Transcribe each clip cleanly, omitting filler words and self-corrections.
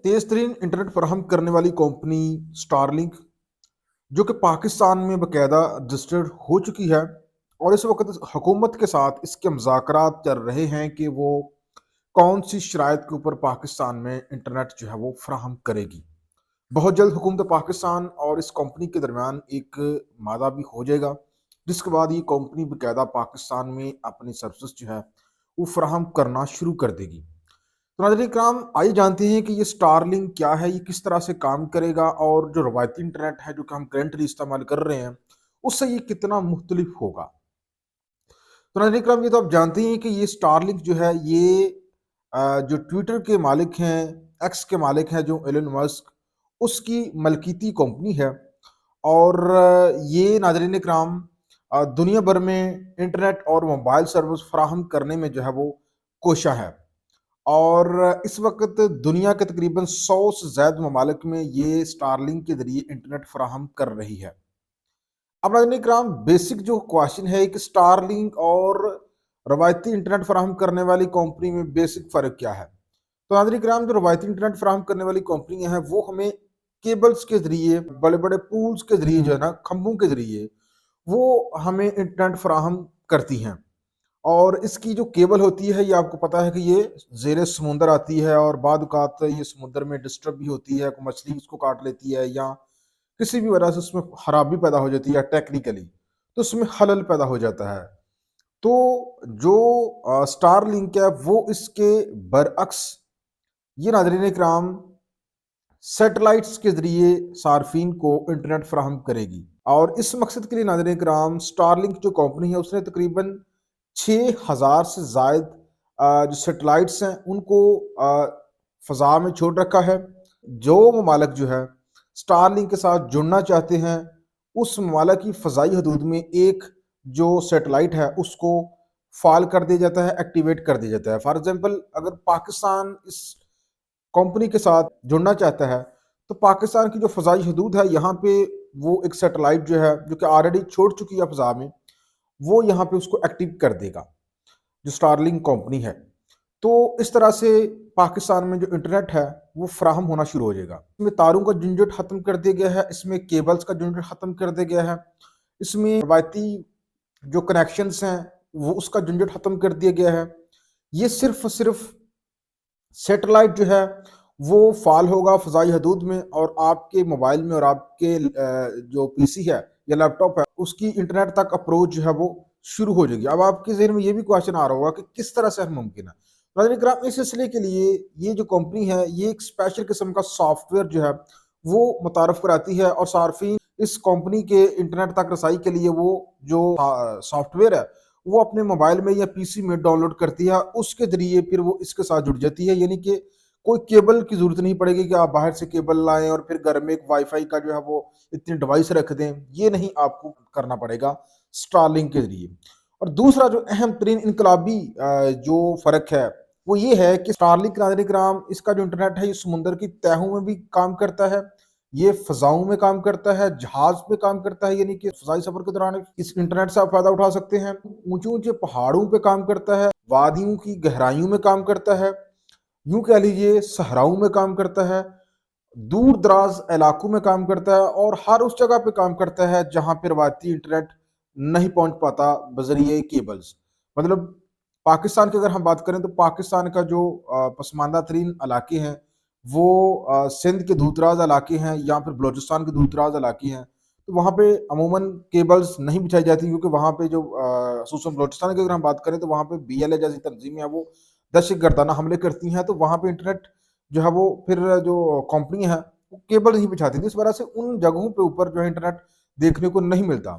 तेज तरीन इंटरनेट फराहम करने वाली कंपनी स्टारलिंक, जो कि पाकिस्तान में बाकायदा रजिस्टर्ड हो चुकी है, और इस वक्त हुकूमत के साथ इसके मुज़ाकरात चल रहे हैं कि वो कौन सी शराइत के ऊपर पाकिस्तान में इंटरनेट जो है वो फराहम करेगी। बहुत जल्द हुकूमत पाकिस्तान और इस कंपनी के दरमियान एक मादा भी हो जाएगा, जिसके बाद ये कंपनी बाकायदा पाकिस्तान में अपनी सर्विस जो है वो फराहम करना शुरू कर देगी। तो नाज़रीन इकराम, आइए जानते हैं कि ये स्टारलिंक क्या है, ये किस तरह से काम करेगा, और जो रवायती इंटरनेट है जो कि हम करेंटली इस्तेमाल कर रहे हैं उससे ये कितना मुख्तलिफ होगा। तो नाज़रीन इकराम, ये तो आप जानते हैं कि ये स्टारलिंक जो है ये जो ट्विटर के मालिक हैं, एक्स के मालिक हैं जो एलन मस्क, उसकी मलकीती कंपनी है। और ये नाज़रीन इकराम दुनिया भर में इंटरनेट और मोबाइल सर्विस फराहम करने में जो है वो कोशा है। और इस वक्त दुनिया के तकरीबन 100 से ज़्यादा ममालिक में ये स्टारलिंक के ज़रिए इंटरनेट फराहम कर रही है। अब नाज़रीन इकराम, बेसिक जो क्वेश्चन है कि स्टारलिंक और रवायती इंटरनेट फराहम करने वाली कंपनी में बेसिक फ़र्क क्या है। तो नाज़रीन इकराम, जो रवायती इंटरनेट फराहम करने वाली कंपनियां हैं वो हमें केबल्स के ज़रिए, बड़े बड़े पूल्स के ज़रिए जो है ना, खंभों के ज़रिए वो हमें इंटरनेट फराहम करती हैं। और इसकी जो केबल होती है ये आपको पता है कि ये ज़ेरे समुंदर आती है, और बाद औक़ात ये समुद्र में डिस्टर्ब भी होती है, कोई मछली इसको काट लेती है या किसी भी वजह से उसमें खराबी पैदा हो जाती है टेक्निकली, तो उसमें खलल पैदा हो जाता है। तो जो स्टार लिंक है वो इसके बरअक्स ये नाज़रीन इकराम सैटेलाइट्स के ज़रिए सार्फिन को इंटरनेट फराहम करेगी। और इस मकसद के लिए नाज़रीन इकराम स्टारलिंक जो कंपनी है उसने तकरीबन 6000 से ज़ायद जो सैटेलाइट्स हैं उनको फ़ज़ा में छोड़ रखा है। जो ममालिक जो है स्टारलिंक के साथ जुड़ना चाहते हैं, उस ममालिक की फ़ज़ाई हदूद में एक जो सैटेलाइट है उसको फ़ाल कर दिया जाता है, एक्टिवेट कर दिया जाता है। फॉर एग्ज़ाम्पल, अगर पाकिस्तान इस कंपनी के साथ जुड़ना चाहता है तो पाकिस्तान की जो फ़ज़ाई हदूद है यहाँ पे वो एक सैटेलाइट जो है जो कि ऑलरेडी छोड़ चुकी है फ़ज़ा में, वो यहाँ पे उसको एक्टिव कर देगा, जो स्टारलिंक कंपनी है। तो इस तरह से पाकिस्तान में जो इंटरनेट है वो फ्राहम होना शुरू हो जाएगा। इसमें तारों का झंझट ख़त्म कर दिया गया है, इसमें केबल्स का झंझट ख़त्म कर दिया गया है, इसमें रवायती जो कनेक्शंस हैं वो उसका झंझट ख़त्म कर दिया गया है। ये सिर्फ सैटेलाइट जो है वो फाल होगा फ़ज़ाई हदूद में, और आपके मोबाइल में और आपके जो पीसी है या लैपटॉप है उसकी इंटरनेट तक अप्रोच जो है वो शुरू हो जाएगी। अब आपके ज़हन में ये भी क्वेश्चन आ रहा होगा कि किस तरह से मुमकिन है। नाज़रीन इकराम, इस सिलसिले के लिए ये जो कंपनी है ये एक स्पेशल किस्म का सॉफ्टवेयर जो है वो मुतारफ़ कराती है, और सार्फिन इस कंपनी के इंटरनेट तक रसाई के लिए वो जो सॉफ्टवेयर है वो अपने मोबाइल में या पीसी में डाउनलोड करती है, उसके ज़रिए फिर वो इसके साथ जुड़ जाती है। यानी कि कोई केबल की ज़रूरत नहीं पड़ेगी कि आप बाहर से केबल लाएँ और फिर घर में एक वाईफ़ाई का जो है वो इतनी डिवाइस रख दें, ये नहीं आपको करना पड़ेगा स्टारलिंक के ज़रिए। और दूसरा जो अहम तरीन इनकलाबी जो फ़र्क है, वो ये है कि स्टारलिंक नाज़रीन इकराम इसका जो इंटरनेट है ये समुंदर की तहों में भी काम करता है, ये फ़ज़ाओं में काम करता है, जहाज़ पे काम करता है, यानी कि फ़ज़ाई सफ़र के दौरान इस इंटरनेट से आप फ़ायदा उठा सकते हैं। ऊँचे-ऊँचे पहाड़ों पे काम करता है, वादियों की गहराइयों में काम करता है, यूँ कह लीजिए सहराओं में काम करता है, दूर-दराज़ इलाकों में काम करता है, और हर उस जगह पे काम करता है जहाँ पे रवायती इंटरनेट नहीं पहुँच पाता बज़रिए केबल्स। मतलब पाकिस्तान की अगर हम बात करें तो पाकिस्तान का जो पसमानदा तरीन इलाके हैं वो सिंध के दूर-दराज़ इलाके हैं या फिर बलूचिस्तान के दूर-दराज़ इलाके हैं। तो वहाँ पे अमूमन केबल्स नहीं बिछाई जाती, क्योंकि वहाँ पे जो ख़ुसूसन बलूचिस्तान की अगर हम बात करें तो वहाँ पे बीएलए जैसी तंज़ीमें हैं वो दहशतगर्दाना हमले करती हैं, तो वहाँ पे इंटरनेट जो है वो फिर जो कंपनियाँ हैं वो केबल नहीं बिछाती थी। इस वजह से उन जगहों पे ऊपर जो है इंटरनेट देखने को नहीं मिलता।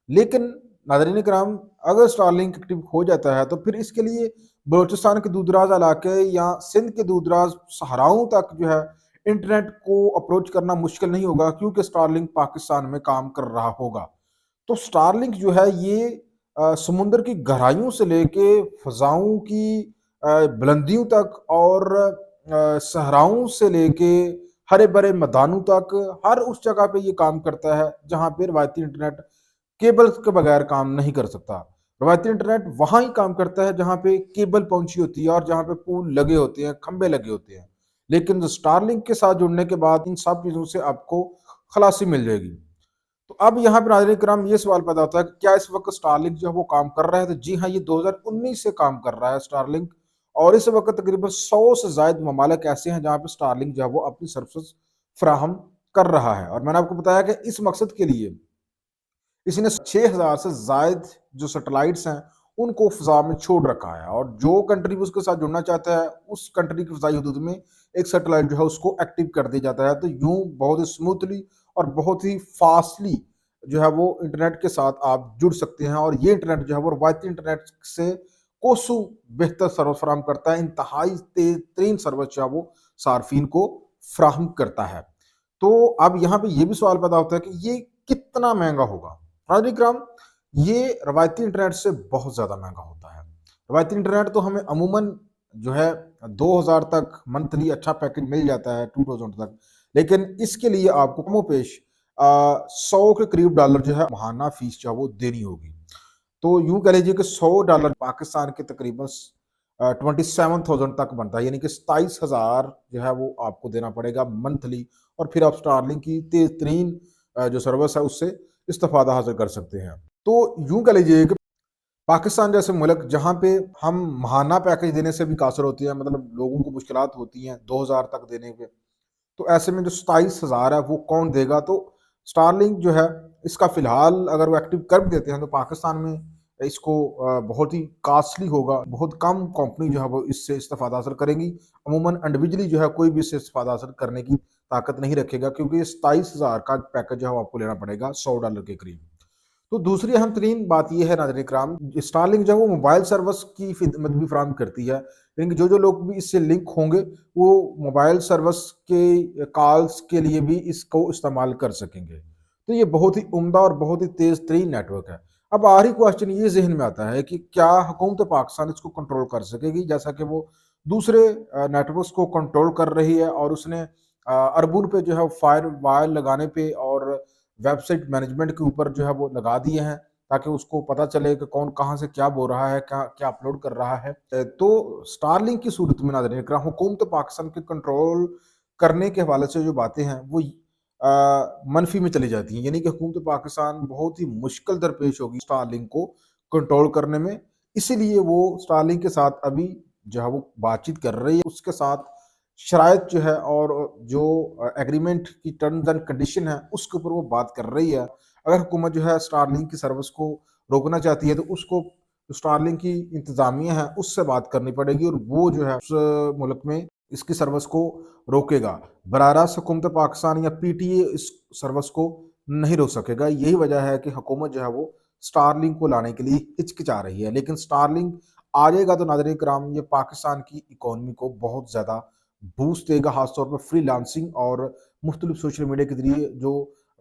लेकिन नाज़रीन किराम, अगर स्टारलिंक एक्टिव हो जाता है तो फिर इसके लिए बलूचिस्तान के दूर-दराज़ इलाके या सिंध के दूर-दराज़ सहराओं तक जो है इंटरनेट को अप्रोच करना मुश्किल नहीं होगा, क्योंकि स्टारलिंक पाकिस्तान में काम कर रहा होगा। तो स्टारलिंक जो है ये समुंदर की गहराइयों से लेके फ़ज़ाओं की बुलंदियों तक, और सहराओं से लेके हरे-भरे मैदानों तक, हर उस जगह पे ये काम करता है जहाँ पे रवायती इंटरनेट केबल्स के बगैर काम नहीं कर सकता। रवायती इंटरनेट वहाँ ही काम करता है जहाँ पे केबल पहुँची होती है और जहाँ पे पोल लगे होते हैं, खंभे लगे होते हैं। लेकिन स्टारलिंक के साथ जुड़ने के बाद इन सब चीज़ों से आपको खलासी मिल जाएगी। तो अब यहाँ पे नाज़रीन किराम ये सवाल पैदा होता है कि क्या इस वक़्त स्टारलिंक जो है वो काम कर रहा है? तो जी हाँ, ये 2019 से काम कर रहा है स्टारलिंक, और इस वक़्त तकरीबन 100 से ज़ायद ममालिक ऐसे हैं जहाँ पे स्टारलिंक जो है वो अपनी सर्विसेज़ फ़राहम कर रहा है। और मैंने आपको बताया कि इस मकसद के लिए इसने 6000 से ज़ायद जो सैटेलाइट्स हैं, उनको फ़ज़ा में छोड़ रखा है, और जो कंट्री भी उसके साथ जुड़ना चाहता है, उस कंट्री की फ़ज़ाई हदूद में एक सैटेलाइट जो है उसको एक्टिव कर दिया जाता है। तो यूँ बहुत ही स्मूथली और बहुत ही फ़ास्टली जो है वो इंटरनेट के साथ आप जुड़ सकते हैं, और ये इंटरनेट जो है वो रवायती इंटरनेट से कोसों बेहतर सर्विस फराहम करता है, इंतहाई तेज़ तरीन सर्विस जो है वो सार्फिन को फ्राहम करता है। तो अब यहाँ पे ये भी सवाल पैदा होता है कि ये कितना महँगा होगा? नाज़रीन इकराम, ये रवायती इंटरनेट से बहुत ज़्यादा महँगा होता है। रवायती इंटरनेट तो हमें अमूमन जो है 2000 तक मंथली अच्छा पैकेज मिल जाता है, 2000 तक। लेकिन इसके लिए आपको कमोपेश 100 के करीब डॉलर जो है माहाना फीस जो है वो देनी होगी। तो यूँ कह लीजिए कि $100 पाकिस्तान के तकरीबन 27,000 तक बनता है, यानी कि 27,000 जो है वो आपको देना पड़ेगा मंथली, और फिर आप स्टारलिंक की तेज़ तरीन जो सर्विस है उससे इस्तिफ़ादा हासिल कर सकते हैं। तो यूँ कह लीजिए कि पाकिस्तान जैसे मुल्क जहाँ पे हम माहाना पैकेज देने से भी कासिर होते हैं, मतलब लोगों को मुश्किलात होती हैं 2000 तक देने पे, तो ऐसे में जो 27,000 है वो कौन देगा? तो स्टारलिंक जो है इसका फ़िलहाल अगर वो एक्टिव कर भी देते हैं तो पाकिस्तान में इसको बहुत ही कॉस्टली होगा। बहुत कम कंपनी जो है वो इससे इस्तिफ़ादा हासिल करेंगी। अमूमन इंडिविजुअली जो है कोई भी इससे इस्तिफ़ादा हासिल करने की ताकत नहीं रखेगा, क्योंकि ये 27,000 का पैकेज जो है वो आपको लेना पड़ेगा $100 के करीब। तो दूसरी अहम तरीन बात ये है नाज़रीन इकराम, स्टारलिंक जो है वो मोबाइल सर्विस की खिदमत भी फराहम करती है। यानी कि जो लोग भी इससे लिंक होंगे, वो मोबाइल सर्विस के कॉल्स के लिए भी इसको इस्तेमाल कर सकेंगे। तो ये बहुत ही उम्दा और बहुत ही तेज़ तरीन नेटवर्क है। अब आखिरी क्वेश्चन ये ज़हन में आता है कि क्या हुकूमत पाकिस्तान इसको कंट्रोल कर सकेगी, जैसा कि वो दूसरे नेटवर्क्स को कंट्रोल कर रही है, और उसने अरबों रुपए जो है फायर वायर लगाने पे और वेबसाइट मैनेजमेंट के ऊपर जो है वो लगा दिए हैं, ताकि उसको पता चले कि कौन कहाँ से क्या बोल रहा है, क्या क्या अपलोड कर रहा है। तो स्टारलिंक की सूरत में नाज़रीन इकराम हुकूमत पाकिस्तान के कंट्रोल करने के हवाले से जो बातें हैं वो मनफी में चली जाती हैं, यानी कि हुकूमत पाकिस्तान बहुत ही मुश्किल दरपेश होगी स्टारलिंक को कंट्रोल करने में। इसीलिए वो स्टारलिंक के साथ अभी जो है वो बातचीत कर रही है, उसके साथ शराइत जो है और जो एग्रीमेंट की टर्म्स एंड कंडीशन है उसके ऊपर वो बात कर रही है। अगर हुकूमत जो है स्टारलिंक की सर्विस को रोकना चाहती है, तो उसको स्टारलिंक की इंतज़ामिया है उससे बात करनी पड़ेगी, और वो जो है उस मुल्क में इसकी सर्विस को रोकेगा। बराह रास्त हुकूमत पाकिस्तान या पीटीए इस सर्विस को नहीं रोक सकेगा। यही वजह है कि हुकूमत जो है वो स्टारलिंक को लाने के लिए हिचकिचा रही है। लेकिन स्टारलिंक आ जाएगा तो नाज़रीन कराम ये पाकिस्तान की इकोनॉमी को बहुत ज़्यादा बूस्ट देगा, खासतौर पर फ्रीलांसिंग और मुख्तलिफ सोशल मीडिया के जरिए जो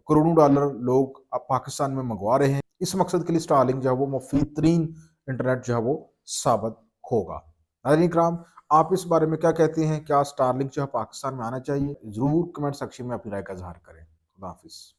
करोड़ों डॉलर लोग अब पाकिस्तान में मंगवा रहे हैं। इस मकसद के लिए स्टारलिंक जो है वो मुफीद तरीन इंटरनेट जो है वो साबित होगा। नाज़रीन इकराम, आप इस बारे में क्या कहते हैं? क्या स्टारलिंक जो है पाकिस्तान में आना चाहिए? ज़रूर कमेंट सेक्शन में अपनी राय का इज़हार करें। खुदा हाफ़िज़।